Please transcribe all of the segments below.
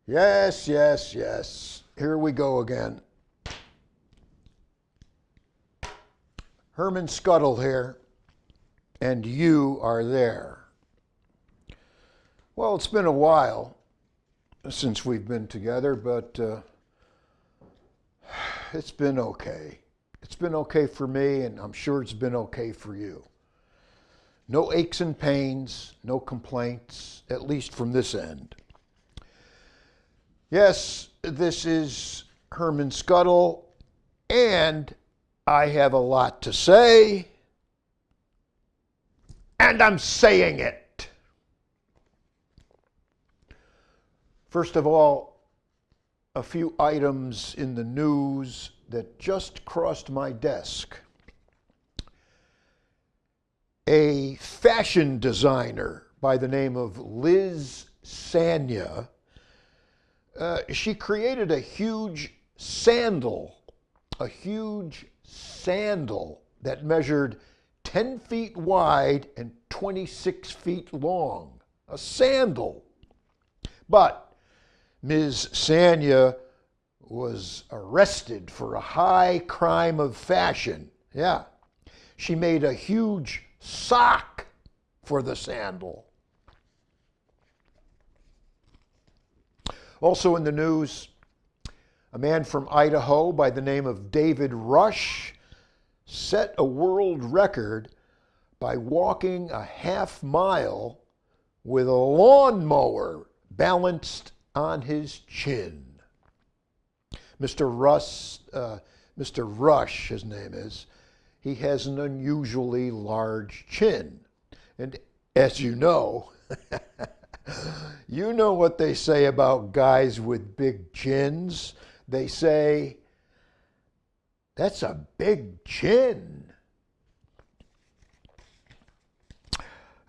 Yes, yes, yes. Here we go again. Herman Scuttle here, and you are there. Well, it's been a while since we've been together, but it's been okay. It's been okay for me, and I'm sure it's been okay for you. No aches and pains, no complaints, at least from this end. Yes, this is Herman Scuttle, and I have a lot to say, and I'm saying it. First of all, a few items in the news that just crossed my desk. A fashion designer by the name of Liz Sanya, she created a huge sandal that measured 10 feet wide and 26 feet long. A sandal. But Ms. Sanya was arrested for a high crime of fashion. Yeah. She made a huge sock for the sandal. Also in the news, a man from Idaho by the name of David Rush set a world record by walking a half mile with a lawnmower balanced on his chin. Mr. Rush, his name is, he has an unusually large chin. And as you know, you know what they say about guys with big chins. They say, that's a big chin.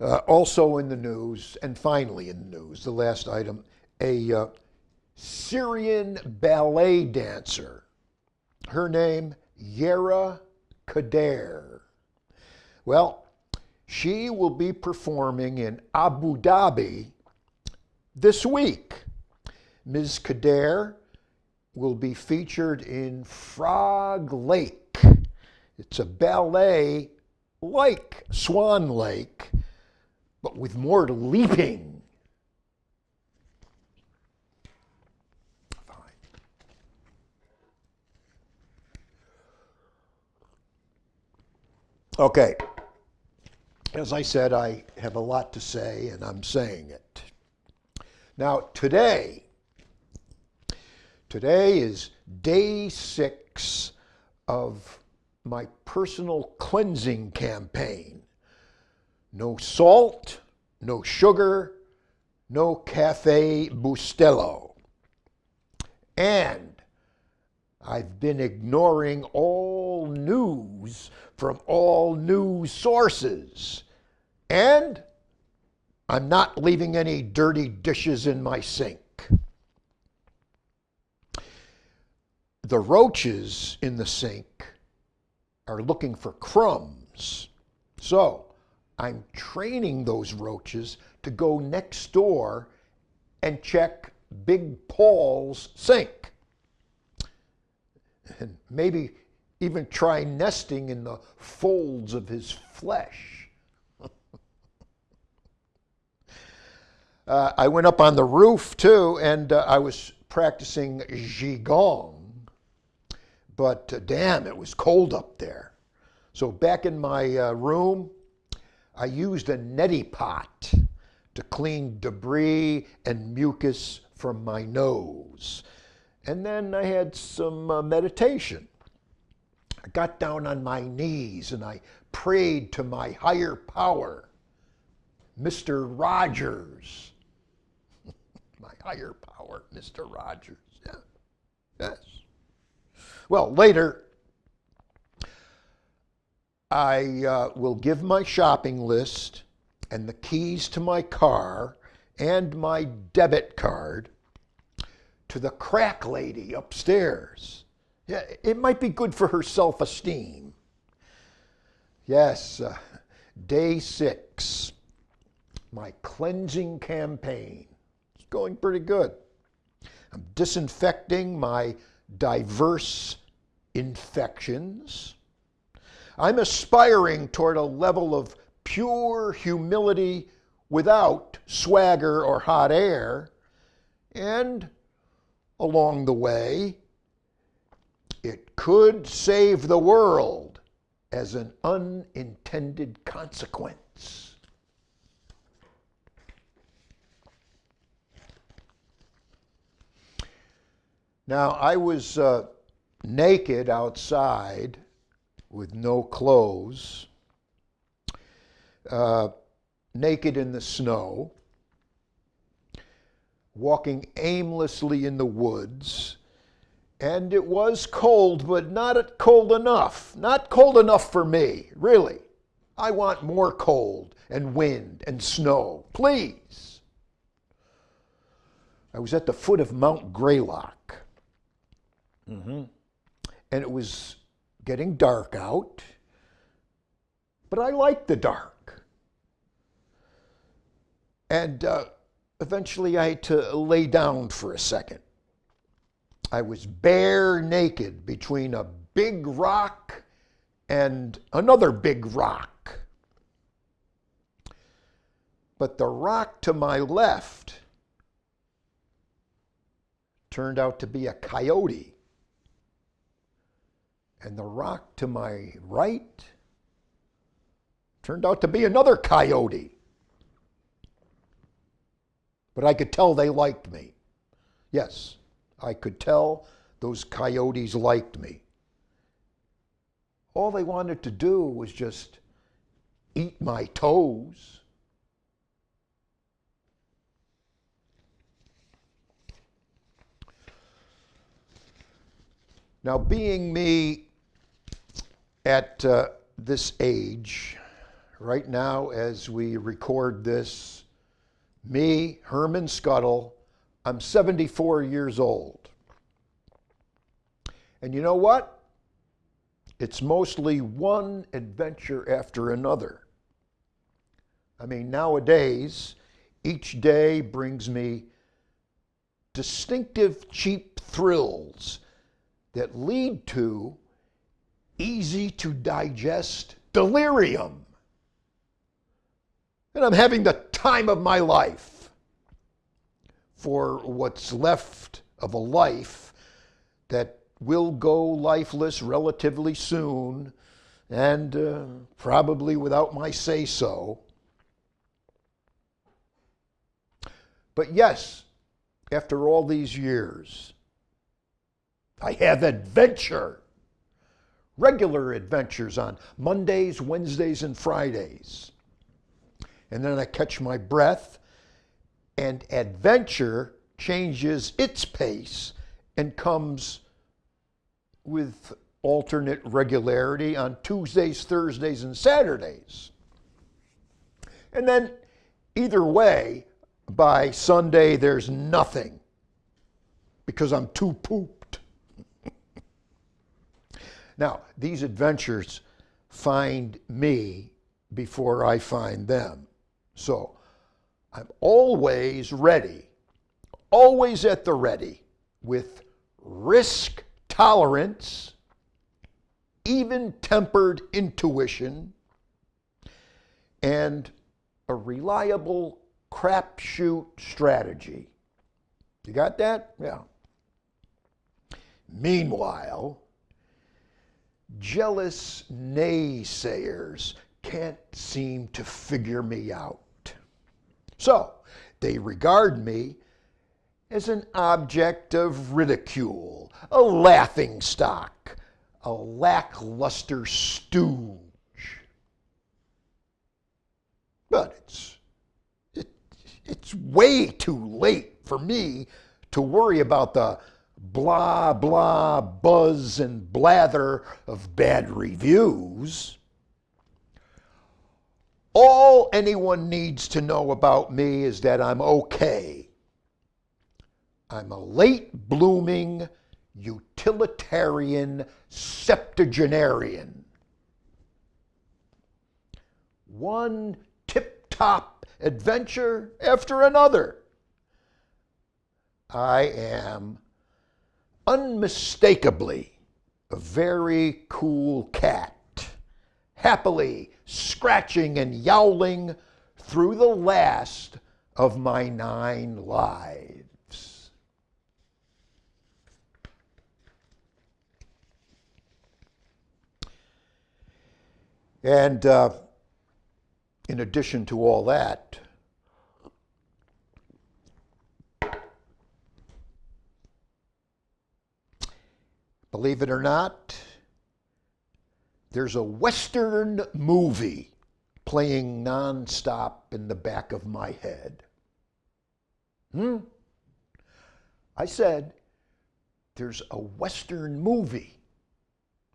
Also in the news, and finally in the news, the last item, a Syrian ballet dancer. Her name, Yara Kader. Well, she will be performing in Abu Dhabi this week. Ms. Kader will be featured in Frog Lake. It's a ballet like Swan Lake, but with more leaping. Fine. Okay. As I said, I have a lot to say, and I'm saying it. Now, today is day 6 of my personal cleansing campaign. No salt, no sugar, no Cafe Bustelo. And I've been ignoring all news from all news sources. And I'm not leaving any dirty dishes in my sink. The roaches in the sink are looking for crumbs. So I'm training those roaches to go next door and check Big Paul's sink. And maybe even try nesting in the folds of his flesh. I went up on the roof too, and I was practicing Qigong. But damn, it was cold up there. So back in my room, I used a neti pot to clean debris and mucus from my nose. And then I had some meditation. I got down on my knees and I prayed to my higher power, Mr. Rogers. My higher power, Mr. Rogers. Yeah. Yes. Well, later, I will give my shopping list and the keys to my car and my debit card to the crack lady upstairs. Yeah, it might be good for her self-esteem. Yes, day 6, my cleansing campaign. It's going pretty good. I'm disinfecting my diverse infections. I'm aspiring toward a level of pure humility without swagger or hot air. And along the way, it could save the world as an unintended consequence. Now, I was naked outside with no clothes, naked in the snow, walking aimlessly in the woods, and it was cold, but not cold enough. Not cold enough for me, really. I want more cold and wind and snow, please. I was at the foot of Mount Greylock. And it was getting dark out, but I liked the dark. And eventually I had to lay down for a second. I was bare naked between a big rock and another big rock. But the rock to my left turned out to be a coyote. And the rock to my right turned out to be another coyote. But I could tell they liked me. Yes, I could tell those coyotes liked me. All they wanted to do was just eat my toes. Now, being me at this age, right now as we record this, me, Herman Scuttle, I'm 74 years old. And you know what? It's mostly one adventure after another. I mean, nowadays, each day brings me distinctive cheap thrills that lead to easy to digest delirium. And I'm having the time of my life for what's left of a life that will go lifeless relatively soon, and probably without my say-so. But yes, after all these years, I have adventure. Regular adventures on Mondays, Wednesdays, and Fridays. And then I catch my breath, and adventure changes its pace and comes with alternate regularity on Tuesdays, Thursdays, and Saturdays. And then either way, by Sunday, there's nothing because I'm too pooped. Now, these adventures find me before I find them. So I'm always ready, always at the ready, with risk tolerance, even-tempered intuition, and a reliable crapshoot strategy. You got that? Yeah. Meanwhile, jealous naysayers can't seem to figure me out. So they regard me as an object of ridicule, a laughingstock, a lackluster stooge. But it's way too late for me to worry about the blah, blah, buzz and blather of bad reviews. All anyone needs to know about me is that I'm okay. I'm a late blooming, utilitarian septuagenarian. One tip-top adventure after another. I am unmistakably a very cool cat, happily scratching and yowling through the last of my 9 lives. And in addition to all that, believe it or not, there's a Western movie playing nonstop in the back of my head. I said, there's a Western movie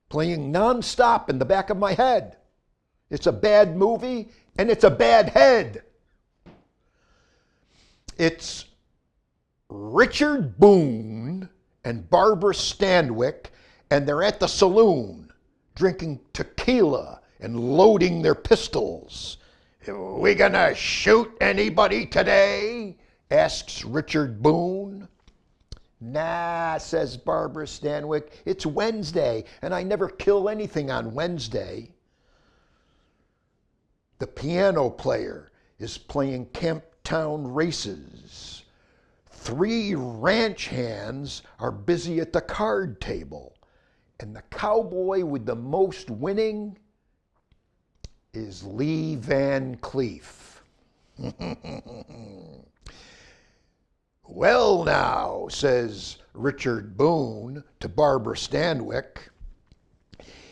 playing nonstop in the back of my head. It's a bad movie and it's a bad head. It's Richard Boone and Barbara Stanwyck, and they're at the saloon drinking tequila and loading their pistols. "We gonna shoot anybody today?" asks Richard Boone. "Nah," says Barbara Stanwyck, "it's Wednesday, and I never kill anything on Wednesday." The piano player is playing Camptown races. 3 ranch hands are busy at the card table, and the cowboy with the most winning is Lee Van Cleef. "Well now," says Richard Boone to Barbara Stanwyck,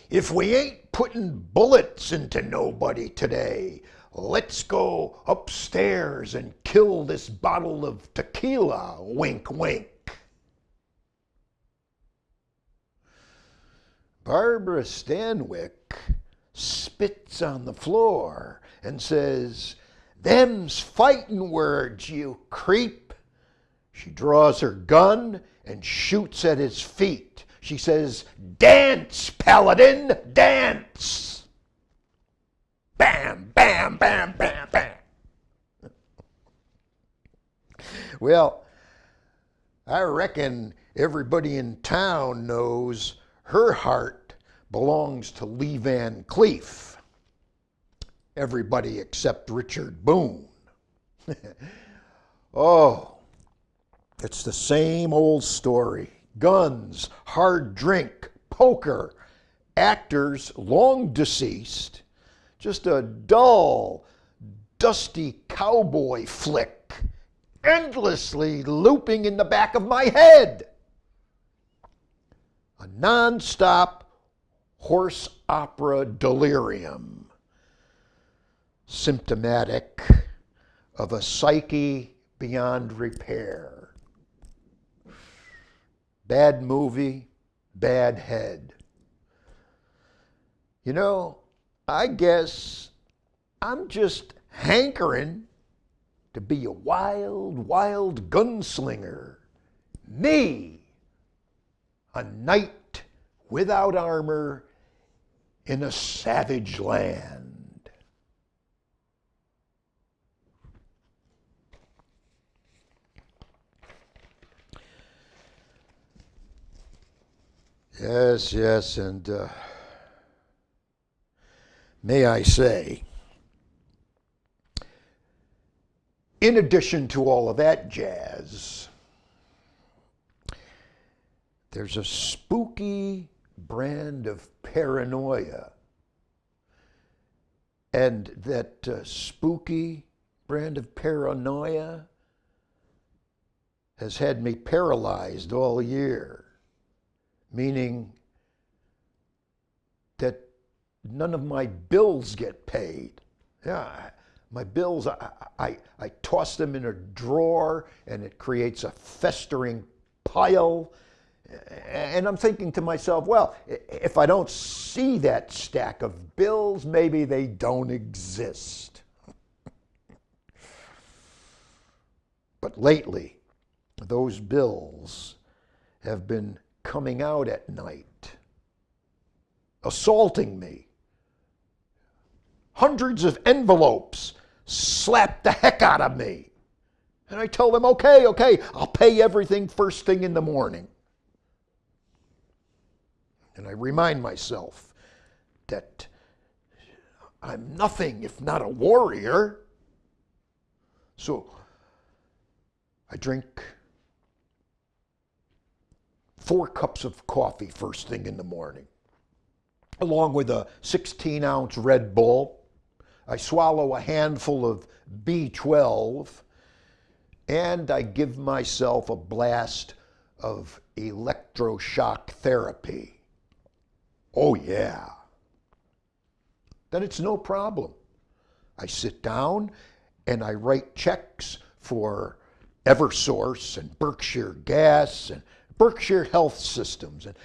"if we ain't putting bullets into nobody today, let's go upstairs and kill this bottle of tequila, wink, wink." Barbara Stanwyck spits on the floor and says, "Them's fighting words, you creep." She draws her gun and shoots at his feet. She says, "Dance, paladin, dance." Bam, bam, bam, bam, bam. Well, I reckon everybody in town knows her heart belongs to Lee Van Cleef. Everybody except Richard Boone. Oh, it's the same old story. Guns, hard drink, poker, actors long deceased. Just a dull, dusty cowboy flick, endlessly looping in the back of my head. A non-stop horse opera delirium, symptomatic of a psyche beyond repair. Bad movie, bad head. You know, I guess I'm just hankering to be a wild, wild gunslinger. Me, a knight without armor in a savage land. Yes, and may I say, in addition to all of that jazz, there's a spooky brand of paranoia. And that spooky brand of paranoia has had me paralyzed all year, meaning that none of my bills get paid. Yeah, my bills, I toss them in a drawer and it creates a festering pile. And I'm thinking to myself, well, if I don't see that stack of bills, maybe they don't exist. But lately, those bills have been coming out at night, assaulting me. Hundreds of envelopes slap the heck out of me. And I tell them, okay, I'll pay everything first thing in the morning. And I remind myself that I'm nothing if not a warrior. So I drink 4 cups of coffee first thing in the morning, along with a 16-ounce Red Bull. I swallow a handful of B12, and I give myself a blast of electroshock therapy. Oh yeah. Then it's no problem. I sit down and I write checks for Eversource and Berkshire Gas and Berkshire Health Systems and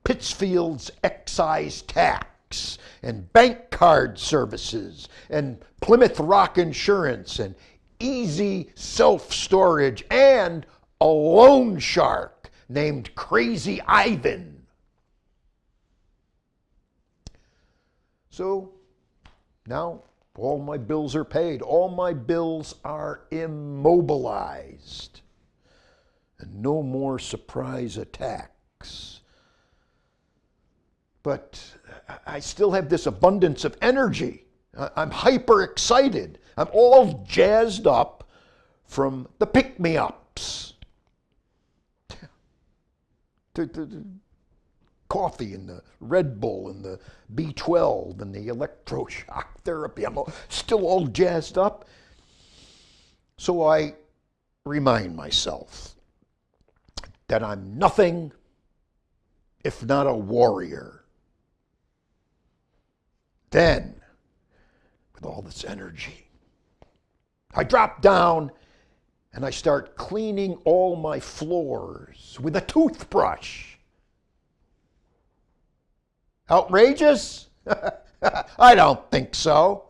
Pittsfield's excise tax and bank card services and Plymouth Rock Insurance and Easy Self-Storage and a loan shark named Crazy Ivan. So now all my bills are paid. All my bills are immobilized. And no more surprise attacks. But I still have this abundance of energy. I'm hyper excited. I'm all jazzed up from the pick-me-ups. The coffee and the Red Bull and the B12 and the electroshock therapy. I'm still all jazzed up. So I remind myself that I'm nothing if not a warrior. Then, with all this energy, I drop down and I start cleaning all my floors with a toothbrush. Outrageous? I don't think so.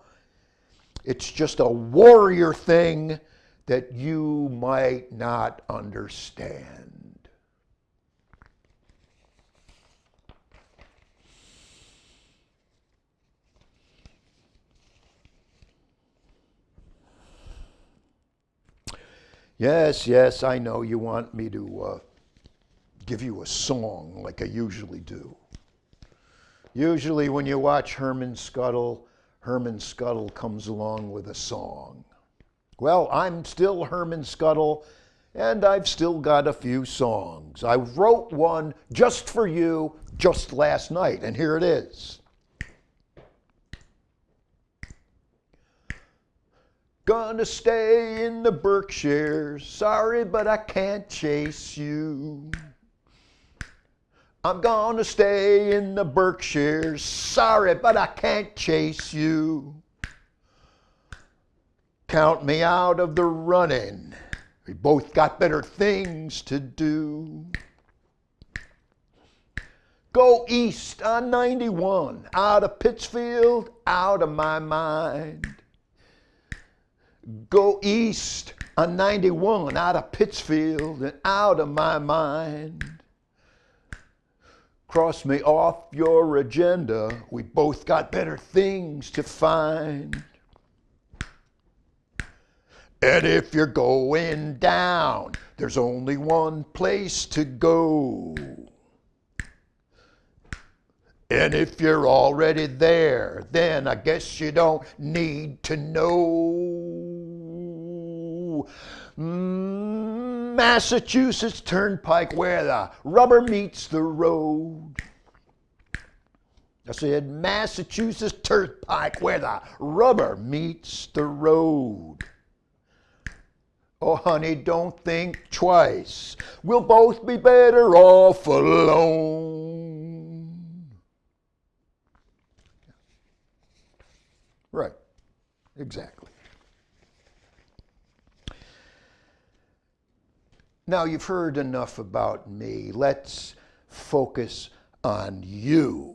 It's just a warrior thing that you might not understand. Yes, I know you want me to give you a song like I usually do. Usually when you watch Herman Scuttle comes along with a song. Well, I'm still Herman Scuttle, and I've still got a few songs. I wrote one just for you just last night, and here it is. Gonna stay in the Berkshires, sorry but I can't chase you. I'm gonna stay in the Berkshires, sorry but I can't chase you. Count me out of the running, we both got better things to do. Go east on 91, out of Pittsfield, out of my mind. Go east on 91, out of Pittsfield and out of my mind. Cross me off your agenda, we both got better things to find. And if you're going down, there's only one place to go. And if you're already there, then I guess you don't need to know. Massachusetts Turnpike, where the rubber meets the road. I said Massachusetts Turnpike, where the rubber meets the road. Oh, honey, don't think twice. We'll both be better off alone. Right, exactly. Now you've heard enough about me. Let's focus on you.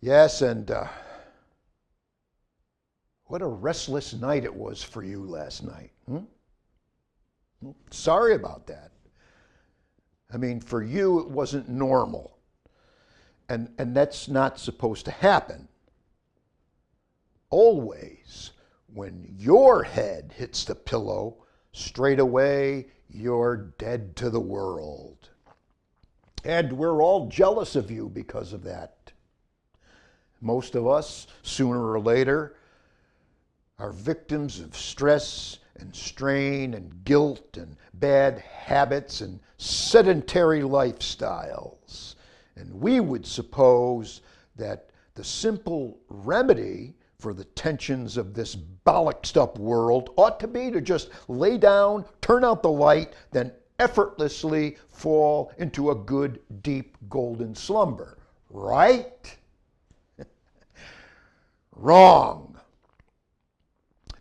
Yes, and what a restless night it was for you last night. Sorry about that. I mean, for you, it wasn't normal. And that's not supposed to happen. always, when your head hits the pillow, straight away you're dead to the world. And we're all jealous of you because of that. Most of us, sooner or later, are victims of stress and strain and guilt and bad habits and sedentary lifestyles. And we would suppose that the simple remedy for the tensions of this bollocksed up world ought to be to just lay down, turn out the light, then effortlessly fall into a good, deep, golden slumber. Right? Wrong.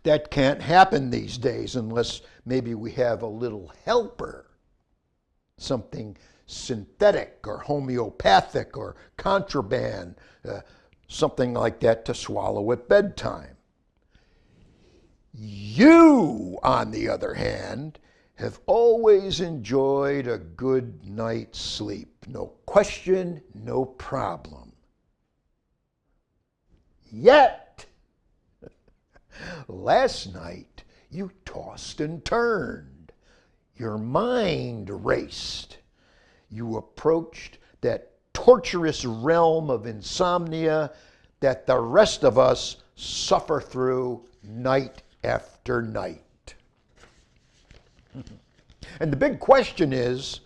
That can't happen these days unless maybe we have a little helper, something synthetic or homeopathic or contraband, something like that to swallow at bedtime. You, on the other hand, have always enjoyed a good night's sleep. No question, no problem. Yet, last night you tossed and turned. Your mind raced. You approached that torturous realm of insomnia that the rest of us suffer through night after night. And the big question is,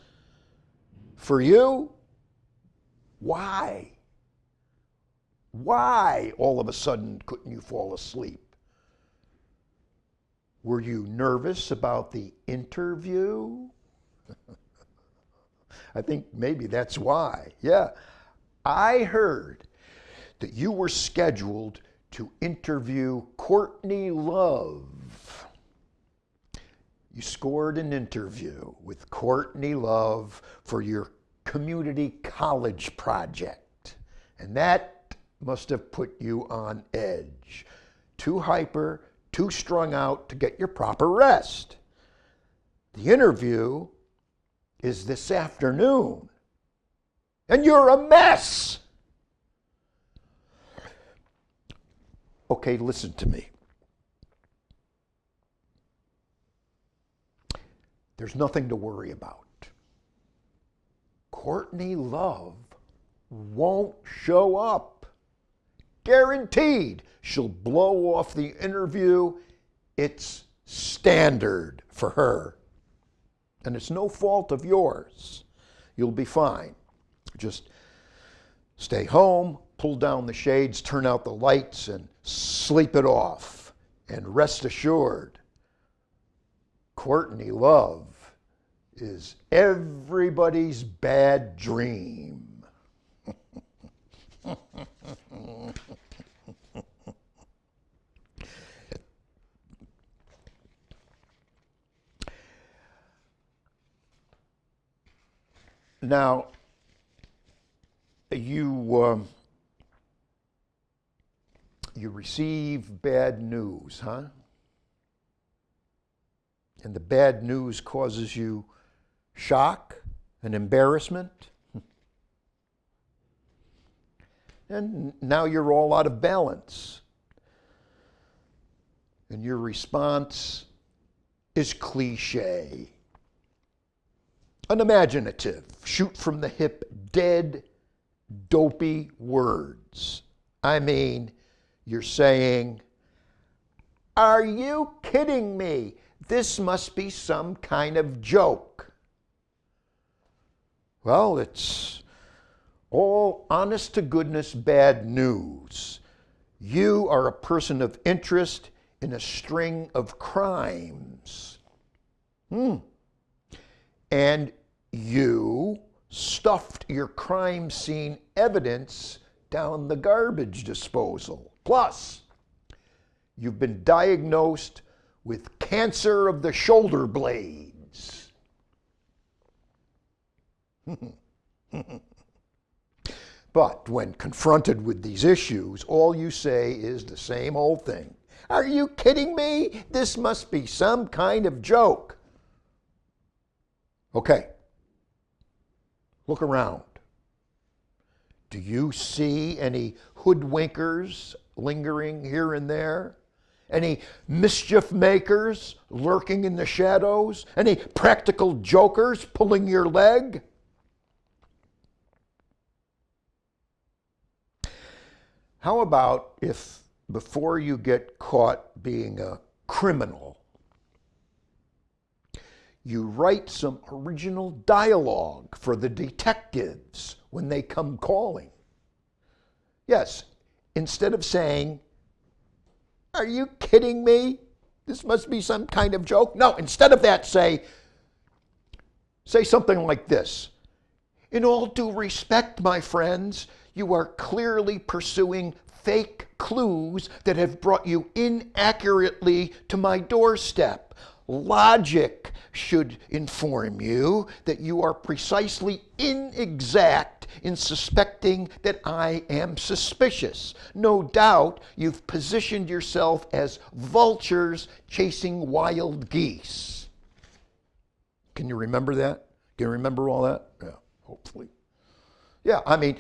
for you, why? Why all of a sudden couldn't you fall asleep? Were you nervous about the interview? I think maybe that's why. Yeah, I heard that you were scheduled to interview Courtney Love. You scored an interview with Courtney Love for your community college project, and that must have put you on edge. Too hyper, too strung out to get your proper rest. The interview is this afternoon, and you're a mess. Okay, listen to me. There's nothing to worry about. Courtney Love won't show up. Guaranteed she'll blow off the interview. It's standard for her. And it's no fault of yours. You'll be fine. Just stay home, pull down the shades, turn out the lights, and sleep it off. And rest assured, Courtney Love is everybody's bad dream. Now, you receive bad news, huh? And the bad news causes you shock and embarrassment. And now you're all out of balance. And your response is cliche. Unimaginative, shoot from the hip, dead, dopey words. I mean, you're saying, "Are you kidding me? This must be some kind of joke." Well, it's all honest to goodness bad news. You are a person of interest in a string of crimes. And you stuffed your crime scene evidence down the garbage disposal. Plus, you've been diagnosed with cancer of the shoulder blades. But when confronted with these issues, all you say is the same old thing. "Are you kidding me? This must be some kind of joke." Okay, look around. Do you see any hoodwinkers lingering here and there? Any mischief makers lurking in the shadows? Any practical jokers pulling your leg? How about if before you get caught being a criminal, you write some original dialogue for the detectives when they come calling? Yes, instead of saying, "Are you kidding me? This must be some kind of joke." No, instead of that, say something like this. "In all due respect, my friends, you are clearly pursuing fake clues that have brought you inaccurately to my doorstep. Logic should inform you that you are precisely inexact in suspecting that I am suspicious. No doubt you've positioned yourself as vultures chasing wild geese." Can you remember that? Can you remember all that? Yeah, hopefully. Yeah, I mean,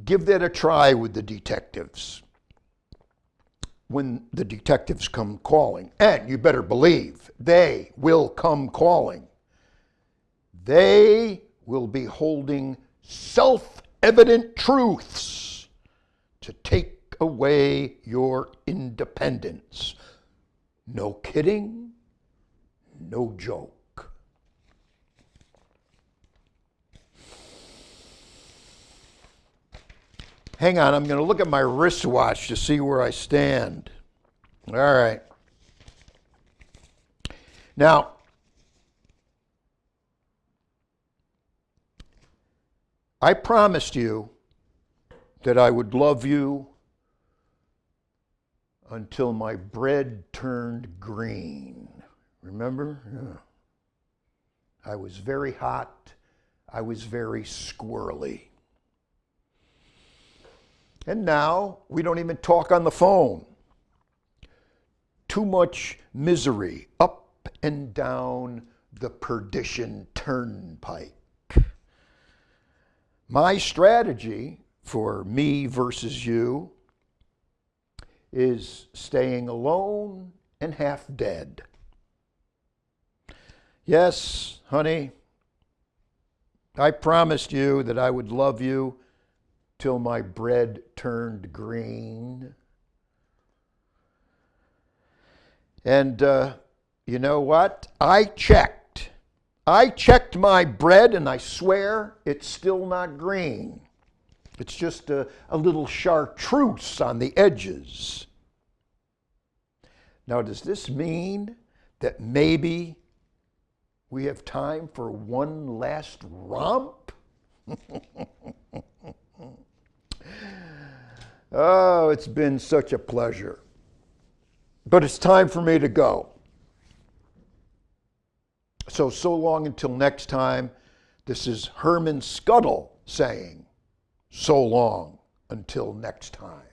give that a try with the detectives when the detectives come calling. And you better believe they will come calling. They will be holding self-evident truths to take away your independence. No kidding, no joke. Hang on, I'm going to look at my wristwatch to see where I stand. All right. Now, I promised you that I would love you until my bread turned green. Remember? Yeah. I was very hot. I was very squirrely. And now we don't even talk on the phone. Too much misery up and down the perdition turnpike. My strategy for me versus you is staying alone and half dead. Yes, honey, I promised you that I would love you till my bread turned green. And you know what? I checked my bread, and I swear it's still not green. It's just a little chartreuse on the edges. Now, does this mean that maybe we have time for one last romp? Oh, it's been such a pleasure. But it's time for me to go. So long until next time. This is Herman Scuttle saying, so long until next time.